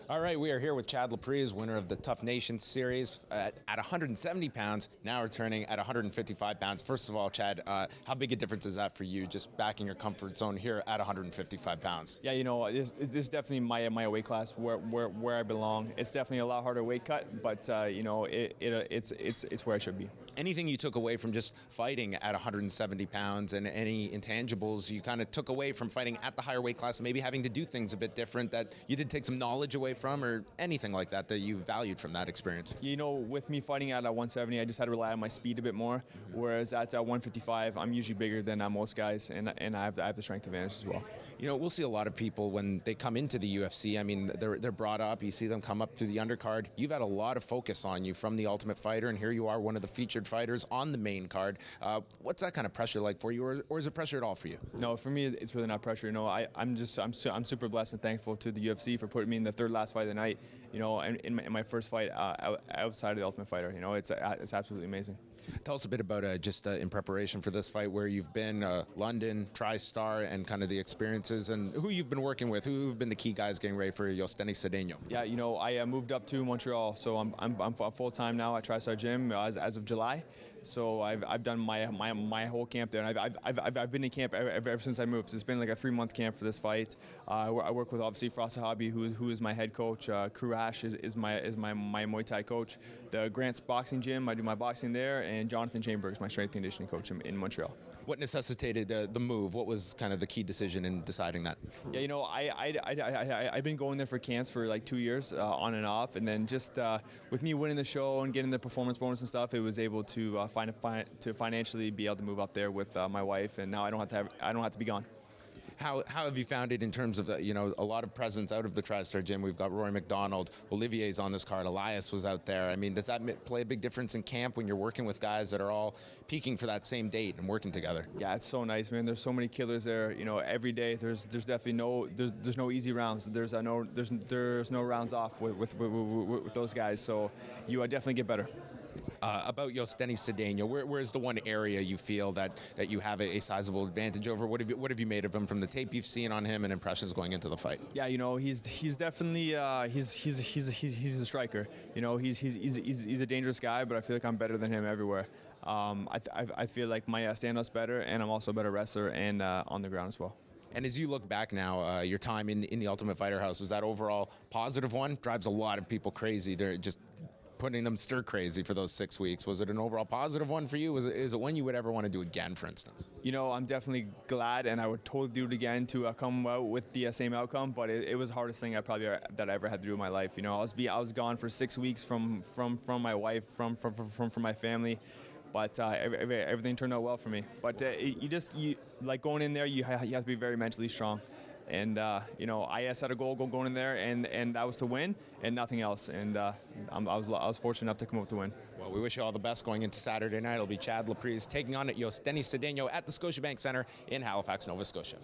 All right, we are here with Chad Laprise, winner of the Tough Nation series at 170 pounds, now returning at 155 pounds. First of all, Chad, how big a difference is that for you, just back in your comfort zone here at 155 pounds? Yeah, this is definitely my weight class where I belong. It's definitely a lot harder weight cut, but it's where I should be. Anything you took away from just fighting at 170 pounds and any intangibles you kind of took away from fighting at the higher weight class, maybe having to do things a bit different that you did take some knowledge away from, or anything like that that you valued from that experience? With me fighting at 170, I just had to rely on my speed a bit more, whereas at 155, I'm usually bigger than most guys, and I have the strength advantage as well. We'll see a lot of people when they come into the UFC. I mean, they're brought up. You see them come up through the undercard. You've had a lot of focus on you from the Ultimate Fighter, and here you are, one of the featured fighters on the main card. What's that kind of pressure like for you, or is it pressure at all for you? No, for me, it's really not pressure. I'm super blessed and thankful to the UFC for putting me in the third last fight of the night. In my first fight outside of the Ultimate Fighter. It's absolutely amazing. Tell us a bit about just in preparation for this fight, where you've been, London, TriStar, and kind of the experiences, and who you've been working with, who've been the key guys getting ready for Yosteni Cedeno. Yeah, I moved up to Montreal, so I'm full time now at TriStar Gym as of July. So I've done my whole camp there, and I've been in camp ever since I moved. So it's been like a 3-month camp for this fight. I work with obviously Frost Hobby, who is my head coach. Crew Ash is my Muay Thai coach. The Grant's boxing gym, I do my boxing there, and Jonathan Chambers, my strength and conditioning coach in Montreal. What necessitated the move? What was kind of the key decision in deciding that? Yeah, I've been going there for camps for like 2 years, on and off, and then just with me winning the show and getting the performance bonus and stuff, it was able to financially be able to move up there with my wife, and now I don't have to be gone. How have you found it in terms of a lot of presence out of the TriStar Gym? We've got Rory McDonald, Olivier's on this card, Elias was out there. I mean, does that play a big difference in camp when you're working with guys that are all peaking for that same date and working together? Yeah, it's so nice, man. There's so many killers there. Every day there's definitely no easy rounds. There's no rounds off with those guys. So you definitely get better. About Yosteni Cedeno, where's the one area you feel that you have a sizable advantage over? What have you made of him from the tape you've seen on him and impressions going into the fight? Yeah, he's definitely he's a striker. He's a dangerous guy, but I feel like I'm better than him everywhere. I feel like my stand-up's better, and I'm also a better wrestler and on the ground as well. And as you look back now, your time in the Ultimate Fighter House, was that overall positive one? Drives a lot of people crazy. They're just putting them stir crazy for those 6 weeks. Was it an overall positive one for you? Is it one you would ever want to do again, for instance? I'm definitely glad, and I would totally do it again to come out with the same outcome. But it was the hardest thing that I ever had to do in my life. I was gone for 6 weeks from my wife, from my family. But everything turned out well for me. But you like going in there, you have to be very mentally strong. And I set a goal going in there, and that was to win and nothing else. And I was fortunate enough to come up to win. Well, we wish you all the best going into Saturday night. It'll be Chad Laprise taking on Yosteni Cedeno at the Scotiabank Centre in Halifax, Nova Scotia.